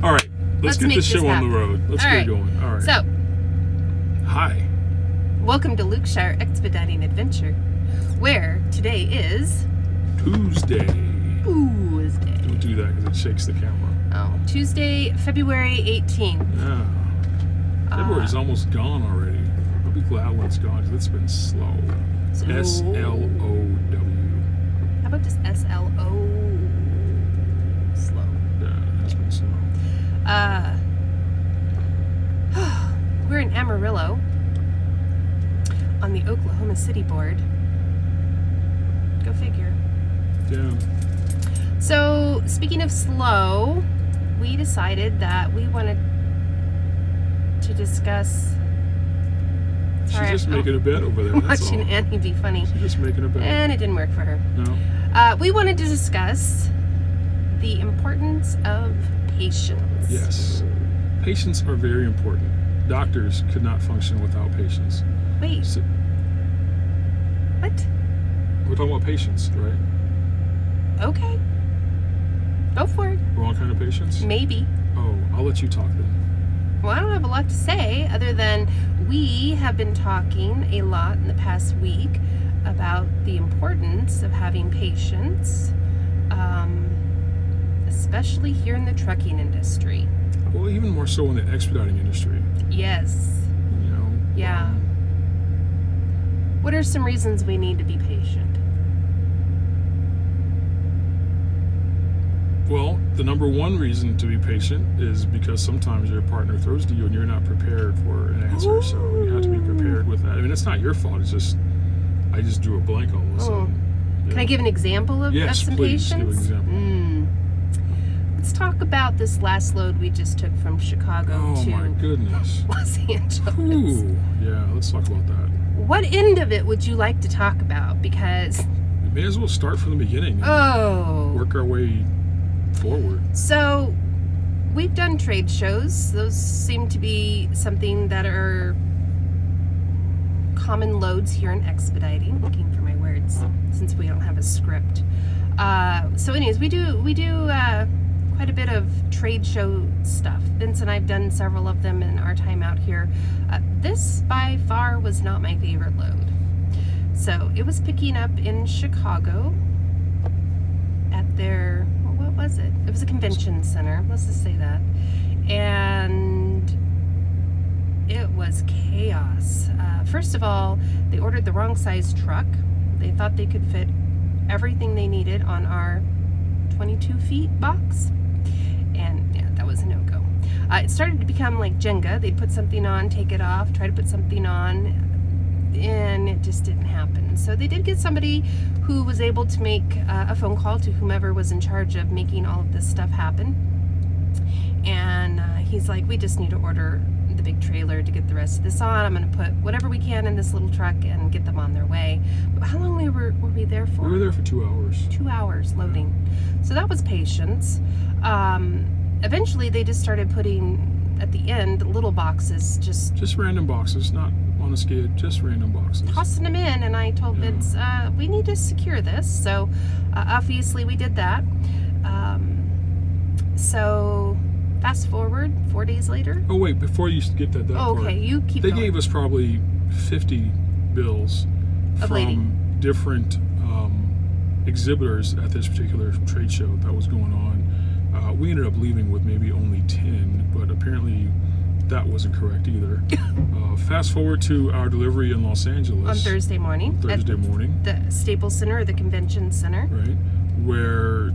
All right, let's get this show on the road. Let's get it going. All right. So, hi. Welcome to Louqshire Expediting Adventure, where today is Tuesday. Tuesday. Don't do that because it shakes the camera. Oh, Tuesday, February 18th. Yeah. February's almost gone already. I'll be glad when it's gone because it's been slow. S-L-O-W. How about just S-L-O? Slow. Yeah, it's been slow. We're in Amarillo on the Oklahoma City board. Go figure. Yeah. So, speaking of slow, we decided that we wanted to discuss... She's just making a bet over there. That's watching all. Annie be funny. She's just making a bet. And it didn't work for her. No. We wanted to discuss the importance of patience. Yes. Patients are very important. Doctors could not function without patience. Wait. So, What? we're talking about patience, right? Okay. Go for it. Wrong kind of patience? Maybe. Oh, I'll let you talk then. Well, I don't have a lot to say other than we have been talking a lot in the past week about the importance of having patience, especially here in the trucking industry. Well, even more so in the expediting industry. Yes. You know? Yeah. What are some reasons we need to be patient? Well, the number one reason to be patient is because sometimes your partner throws to you and you're not prepared for an answer. So you have to be prepared with that. I mean, it's not your fault. It's just, I just drew a blank all of a sudden. Yeah. Can I give an example of some please, patience? give an example. Let's talk about this last load we just took from Chicago Oh to my goodness. Los Angeles. Ooh, yeah, let's talk about that. What end of it would you like to talk about? Because... We may as well start from the beginning and work our way forward. So, we've done trade shows. Those seem to be something that are common loads here in expediting. Looking for my words since we don't have a script. So anyways, we do quite a bit of trade show stuff. Vince and I've done several of them in our time out here. This by far was not my favorite load. So it was picking up in Chicago at their, what was it? It was a convention center, let's just say that. And it was chaos. First of all, they ordered the wrong size truck. They thought they could fit everything they needed on our 22 feet box. And yeah, that was a no-go. It started to become like Jenga. They'd put something on, take it off, try to put something on, and it just didn't happen. So they did get somebody who was able to make a phone call to whomever was in charge of making all of this stuff happen. And he's like, we just need to order the big trailer to get the rest of this on. I'm going to put whatever we can in this little truck and get them on their way. But how long were we there for? We were there for 2 hours. 2 hours loading. So that was patience. Eventually they just started putting at the end little boxes, just random boxes, not on a skid, just random boxes. Tossing them in, and I told Vince, we need to secure this. So obviously we did that. So fast forward 4 days later. Oh wait, before you get that part, okay, you keep They going. gave us probably 50 bills from different exhibitors at this particular trade show that was going on. We ended up leaving with maybe only 10, but apparently that wasn't correct either. Fast forward to our delivery in Los Angeles. On Thursday morning. The Staples Center, or the Convention Center. Right, where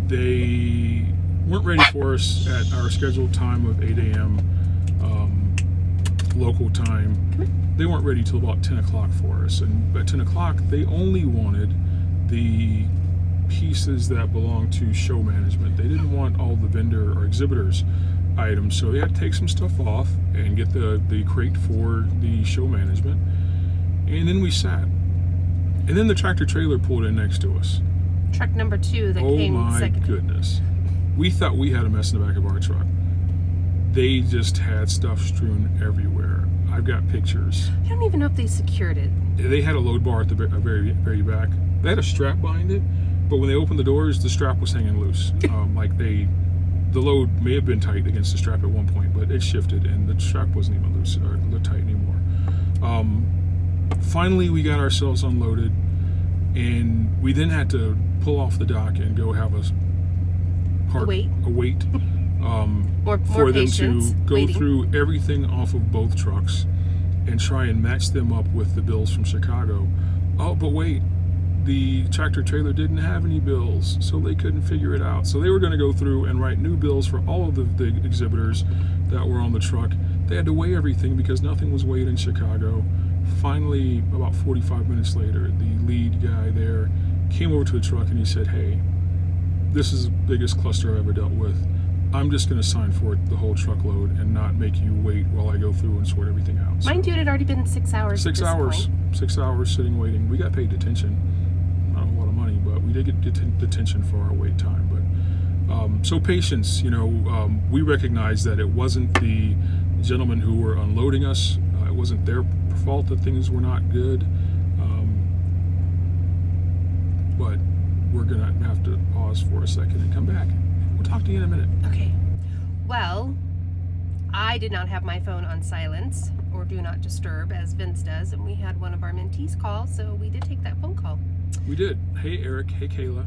they weren't ready for us at our scheduled time of 8 a.m. Local time. They weren't ready till about 10 o'clock for us. And at 10 o'clock, they only wanted the pieces that belong to show management. They didn't want all the vendor or exhibitors items, so they had to take some stuff off and get the crate for the show management. And then we sat. And then the tractor trailer pulled in next to us. Truck number 2 that came second. Oh my goodness. We thought we had a mess in the back of our truck. They just had stuff strewn everywhere. I've got pictures. I don't even know if they secured it. They had a load bar at the very, very back. They had a strap behind it, but when they opened the doors, the strap was hanging loose. Like they the load may have been tight against the strap at one point, but it shifted and the strap wasn't even loose or tight anymore. Finally, we got ourselves unloaded, and we then had to pull off the dock and go have a wait for them to go waiting through everything off of both trucks and try and match them up with the bills from Chicago. Oh, but wait, the tractor trailer didn't have any bills, so they couldn't figure it out. So they were going to go through and write new bills for all of the exhibitors that were on the truck. They had to weigh everything because nothing was weighed in Chicago. Finally, about 45 minutes later, the lead guy there came over to the truck and he said, "Hey, this is the biggest cluster I've ever dealt with. I'm just going to sign for it, the whole truckload, and not make you wait while I go through and sort everything out." Mind you, it had already been 6 hours. 6 hours. Point. 6 hours sitting waiting. We got paid detention. Not a lot of money, but we did get detention for our wait time. But so patience. We recognized that it wasn't the gentlemen who were unloading us. It wasn't their fault that things were not good. But we're going to have to pause for a second and come back. We'll talk to you in a minute. Okay. Well, I did not have my phone on silence or do not disturb as Vince does, and we had one of our mentees call, so we did take that phone call. We did. Hey, Eric. Hey, Kayla.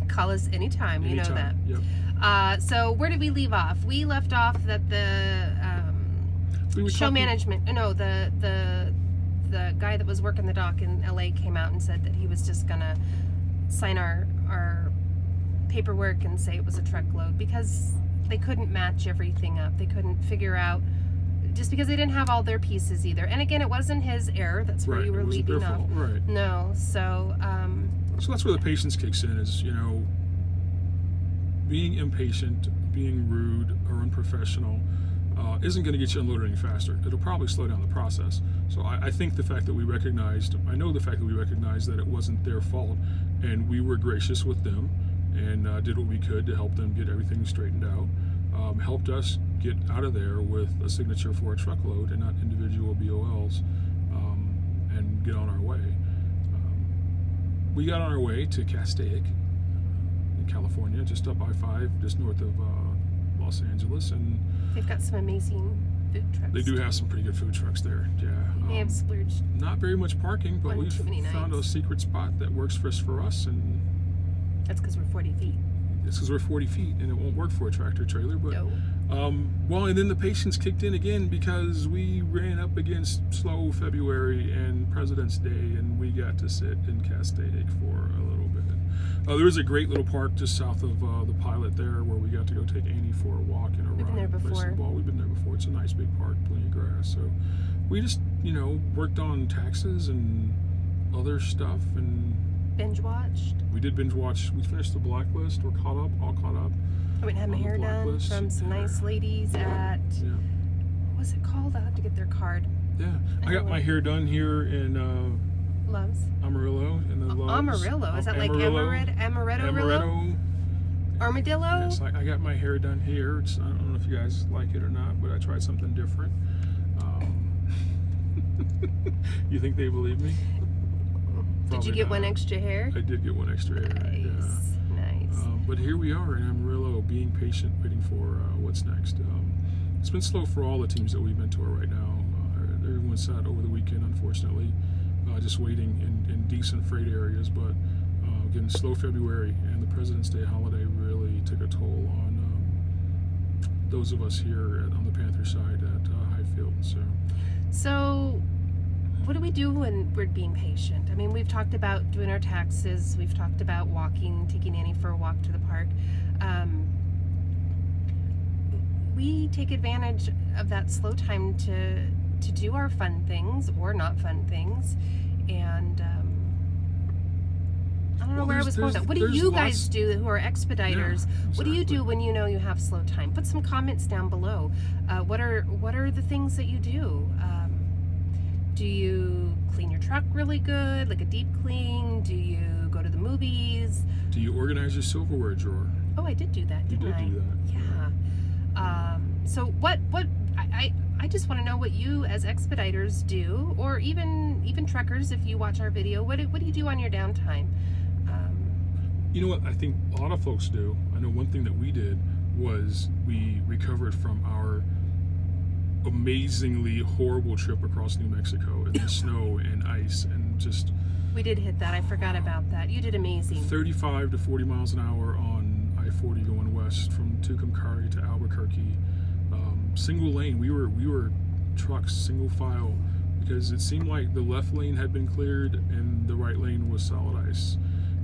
Call us anytime. You know that. Yep. So where did we leave off? We left off that the show management. No, the guy that was working the dock in LA came out and said that he was just gonna sign our paperwork and say it was a truckload because they couldn't match everything up. They couldn't figure out, just because they didn't have all their pieces either. And again, it wasn't his error. That's where you were leaving off. Right. No, so so that's where the patience kicks in. Is being impatient, being rude or unprofessional isn't going to get you unloaded any faster. It'll probably slow down the process. So I think the fact that we recognized that it wasn't their fault, and we were gracious with them and did what we could to help them get everything straightened out, helped us get out of there with a signature for a truckload and not individual BOLs, and get on our way. We got on our way to Castaic in California, just up I-5, just north of Los Angeles, and they've got some amazing food trucks. They do have some pretty good food trucks there. Yeah. They have splurged. Not very much parking, but we've found a secret spot that works for us, and that's because we're 40 feet. It's because we're 40 feet, and it won't work for a tractor trailer. But no. Well, and then the patience kicked in again because we ran up against slow February and President's Day, and we got to sit in Castaic for a little bit. There is a great little park just south of the Pilot there where we got to go take Annie for a walk and a run. We've been there before. We've been there before. It's a nice big park, plenty of grass. So we just, worked on taxes and other stuff and binge watched. We did binge watch. We finished the Blacklist. We're all caught up. I went and had my hair done from some nice ladies at, what was it called? I'll have to get their card. Yeah. I got my hair done here in Loves. Amarillo in the Loves. Amarillo. Is that like Amaretto? Armadillo? Yes, I got my hair done here. I don't know if you guys like it or not, but I tried something different. You think they believe me? Did you get one extra hair? I did get one extra hair. Nice. Yeah. Nice. But here we are in Amarillo, being patient, waiting for what's next. It's been slow for all the teams that we've been to right now. Everyone sat over the weekend, unfortunately, just waiting in decent freight areas. But again, slow February and the President's Day holiday really took a toll on those of us here on the Panther side at Highfield. So what do we do when we're being patient? I mean, we've talked about doing our taxes. We've talked about walking, taking Annie for a walk to the park. We take advantage of that slow time to do our fun things or not fun things. And I don't know where I was going with that. What do you guys do who are expediters? Yeah, exactly. What do you do when you know you have slow time? Put some comments down below. What are the things that you do? Do you clean your truck really good, like a deep clean? Do you go to the movies? Do you organize your silverware drawer? Oh, I did do that, didn't I? You did do that. Yeah. So what I just want to know what you as expediters do, or even truckers, if you watch our video, what do you do on your downtime? You know what I think a lot of folks do? I know one thing that we did was we recovered from our amazingly horrible trip across New Mexico in the snow and ice and just We did hit that. I forgot about that. You did amazing. 35 to 40 miles an hour on I-40 going west from Tucumcari to Albuquerque. Single lane. We were trucks, single file, because it seemed like the left lane had been cleared and the right lane was solid ice.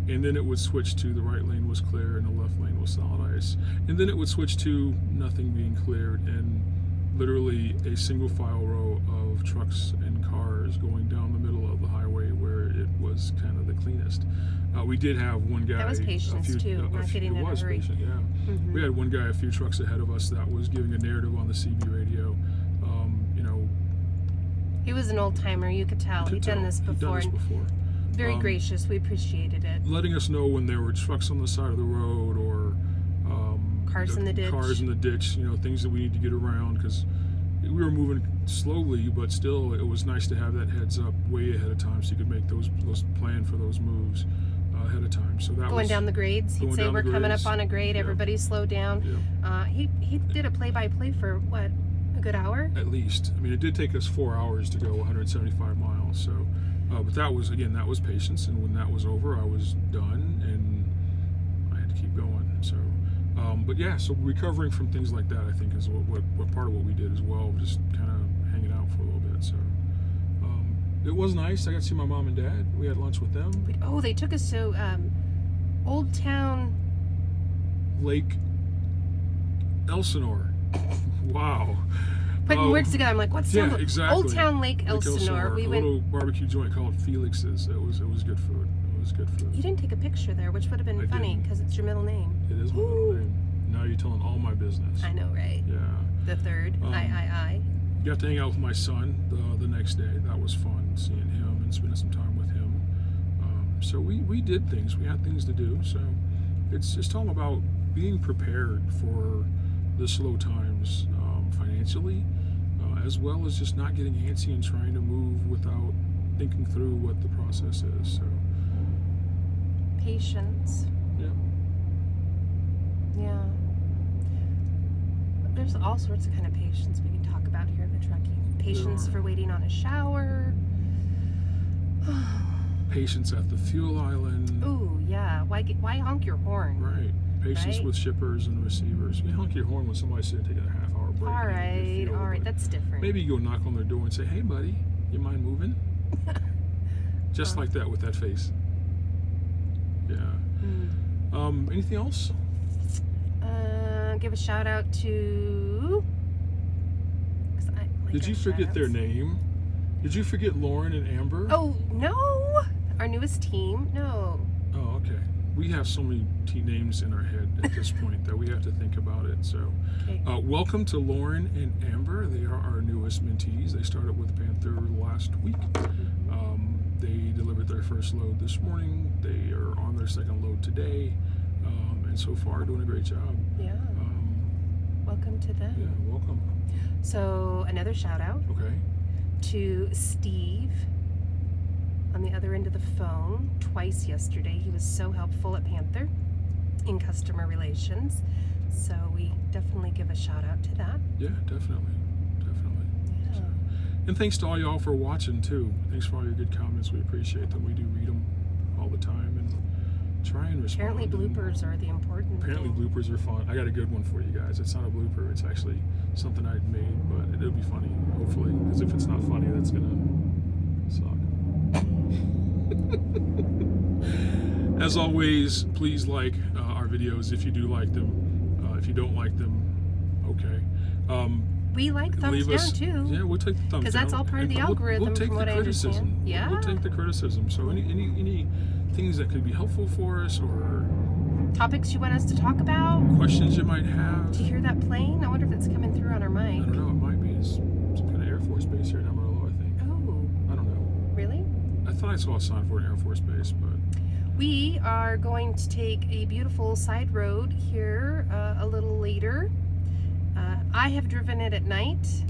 And then it would switch to the right lane was clear and the left lane was solid ice. And then it would switch to nothing being cleared and literally a single file row of trucks and cars going down the middle of the highway where it was kind of the cleanest. We did have one guy. That was patience too, not getting in a hurry. Patient, yeah. Mm-hmm. We had one guy a few trucks ahead of us that was giving a narrative on the CB radio. He was an old timer, you could tell. He'd done this before. Very gracious. We appreciated it. Letting us know when there were trucks on the side of the road or cars in the ditch. Cars in the ditch, things that we need to get around because we were moving slowly, but still it was nice to have that heads up way ahead of time so you could make those plan for those moves ahead of time. So that going down the grades, he'd say we're coming up on a grade, everybody slow down. Yeah. He did a play-by-play for what, a good hour? At least. I mean, it did take us 4 hours to go 175 miles. So, but that was patience. And when that was over, I was done and I had to keep going. So, but yeah, so recovering from things like that, I think, is what part of what we did as well, just kind of hanging out for a little bit. So, it was nice. I got to see my mom and dad. We had lunch with them. They took us to Old Town Lake Elsinore. Wow. Putting words together, I'm like, what's exactly. Old Town Lake Elsinore. We went a little barbecue joint called Felix's. It was good food. It was good food. You didn't take a picture there, which would have been funny because it's your middle name. It is my middle name. Now you're telling all my business. I know, right? Yeah. The third. I. Got to hang out with my son the next day. That was fun, seeing him and spending some time with him. So we did things. We had things to do. So it's just all about being prepared for the slow times financially, as well as just not getting antsy and trying to move without thinking through what the process is. So patience. Yeah. There's all sorts of kind of patience we can talk about here in the trucking. Patience for waiting on a shower. Patience at the fuel island. Ooh, yeah. Why honk your horn? Right. Patience with shippers and receivers. You honk your horn when somebody's sitting taking a half-hour break. All right, that's different. Maybe you go knock on their door and say, "Hey, buddy, you mind moving?" Just like that with that face. Yeah. Anything else? Give a shout out to. Did you forget their name? Did you forget Lauren and Amber? Oh no, our newest team. No. Oh, okay. We have so many names in our head at this point that we have to think about it. So, welcome to Lauren and Amber. They are our newest mentees. They started with Panther last week. They delivered their first load this morning. They are on their second load today, and so far doing a great job. Yeah. Welcome to them. Yeah, welcome. So another shout out. Okay. To Steve on the other end of the phone twice yesterday. He was so helpful at Panther in customer relations. So we definitely give a shout out to that. Yeah, definitely. Yeah. So, and thanks to all y'all for watching too. Thanks for all your good comments. We appreciate them. We do read them all the time and try and respond. Apparently bloopers are the important Apparently thing. bloopers are fun. I got a good one for you guys. It's not a blooper. It's actually something I'd made, but it'll be funny, hopefully. Because if it's not funny, that's going to suck. As always, please like our videos if you do like them. If you don't like them, okay. We like thumbs down too. Yeah, we'll take the thumbs down. Because that's all part of the algorithm, we'll take from what I understand. Yeah. We'll take the criticism. So any things that could be helpful for us or topics you want us to talk about, questions you might have. Do you hear that plane? I wonder if it's coming through on our mic. I don't know. It might be. It's some kind of Air Force base here in Amarillo, I think. Oh. I don't know. Really? I thought I saw a sign for an Air Force base, but. We are going to take a beautiful side road here a little later. I have driven it at night.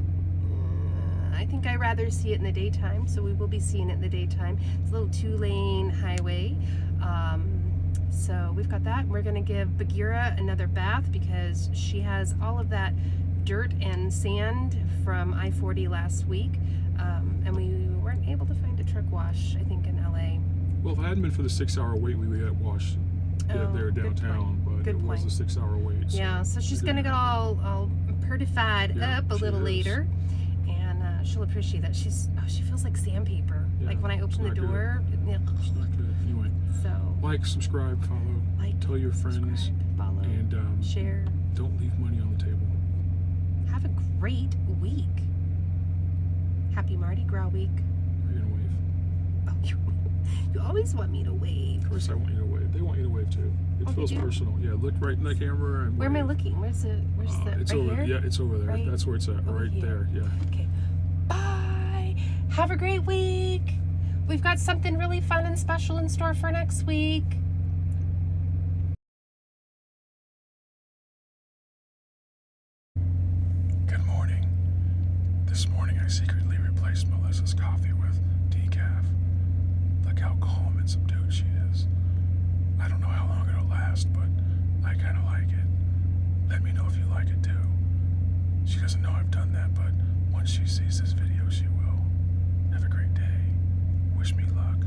I think I'd rather see it in the daytime, so we will be seeing it in the daytime. It's a little 2-lane highway. So we've got that. We're going to give Bagheera another bath because she has all of that dirt and sand from I-40 last week. And we weren't able to find a truck wash, I think, in LA. Well, if it hadn't been for the 6-hour wait, we would have washed there downtown, but it was a 6-hour wait. So yeah, so she's going to get all prettified up a little later. And she'll appreciate that. She feels like sandpaper. Yeah, like when I open the door. It's not good. Anyway, so like, subscribe, follow, tell your friends, follow, and share. Don't leave money on the table. Have a great week. Happy Mardi Gras week. Are you gonna wave? Oh, you always want me to wave. Of course I want you to wave. They want you to wave too. It feels personal. Yeah, look right in the camera and where wave. am I looking? Where's the it's right over here? Yeah, it's over there. Right? That's where it's at. Over Right here. there. Yeah. Okay. Bye. Have a great week. We've got something really fun and special in store for next week. Good morning. This morning I secretly replaced Melissa's coffee with decaf. Look how calm and subdued she is. I don't know how long it'll last, but I kind of like it. Let me know if you like it too. She doesn't know I've done that, but once she sees this video, she will. Have a great day. Wish me luck.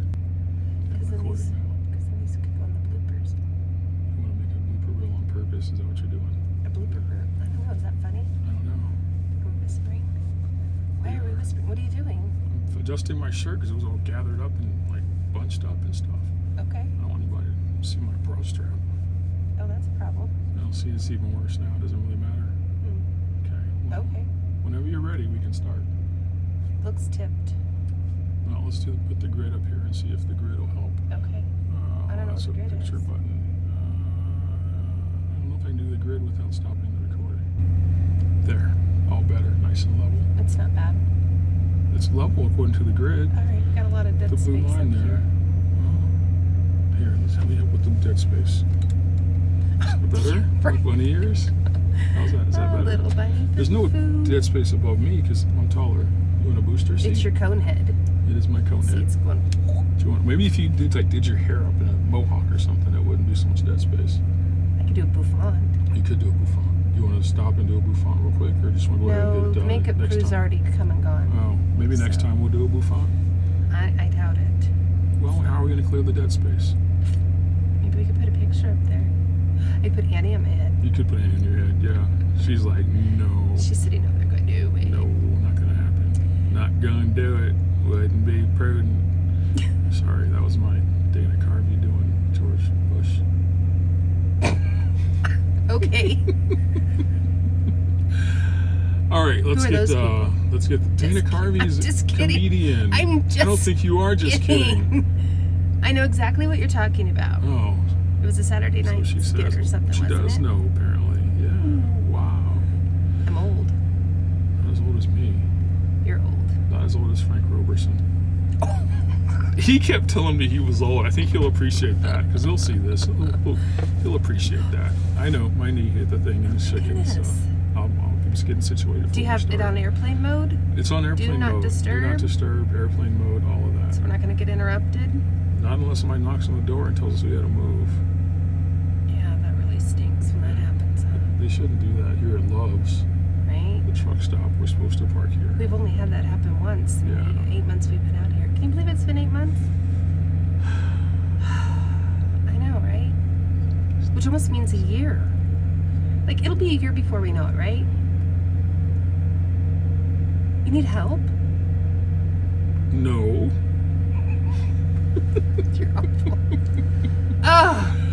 Because then these could go on the bloopers. You want to make a blooper reel on purpose? Is that what you're doing? A blooper reel. I don't know. Is that funny? I don't know. We're whispering. Why are we whispering? What are you doing? I'm adjusting my shirt because it was all gathered up and like bunched up and stuff. Okay. I don't want anybody to see my bra strap. Oh, that's a problem. I'll see it's even worse now. It doesn't really matter. Okay. Well, Okay. Whenever you're ready, we can start. Looks tipped. Well, let's put the grid up here and see if the grid will help. Okay. I don't know That's what the a grid picture is. button. I don't know if I can do the grid without stopping the recording. There. All better. Nice and level. It's not bad. It's level according to the grid. All right. Got a lot of dead The blue space line up there. here. Oh. Here, let's help me up with the dead space. Is that better? Right. Like bunny ears? How's that? Is that better? Little bunny. There's no foo-foo. dead space above me because I'm taller. You want a booster seat? It's your cone head. It is my cone See, head. it's going. Do you want? Maybe if you did your hair up in a mohawk or something, it wouldn't be so much dead space. I could do a bouffant. You could do a bouffant. You want to stop and do a bouffant real quick, or just want to go ahead No, and the get it makeup next crew's time? already come and gone. Oh, maybe next So- time we'll do a bouffant. I doubt it. Well, how are we going to clear the dead space? Maybe we could put a picture up there. I could put Annie on my head. You could put it in your head, yeah. She's like, no, She's sitting over there going, no way. no, not going to happen. Not going to do it. Wouldn't be prudent. Sorry, that was my Dana Carvey doing George Bush. Okay. All right, let's Who are get those people? let's get Dana Carvey's just kidding. comedian. I'm just I don't think you are just kidding. I know exactly what you're talking about. Oh, It was a Saturday so night she skit says or something, she wasn't does it? know apparently. Yeah. Wow. I'm old. Not as old as me. You're old. Not as old as Frank Roberson. He kept telling me he was old. I think he'll appreciate that because he'll see this. He'll appreciate that. I know my knee hit the thing and it's shaking. So Goodness. I'm just getting situated. Do you have it on airplane mode? It's on airplane not mode. disturb? Do not disturb. Airplane mode. All of that. So we're not going to get interrupted? Not unless somebody knocks on the door and tells us we got to move. Yeah, that really stinks when that happens. Huh? They shouldn't do that here at Love's, Right? the truck stop. We're supposed to park here. We've only had that happen once in Yeah. the 8 months we've been out here. Can you believe it's been 8 months? I know, right? Which almost means a year. Like, it'll be a year before we know it, right? You need help? No.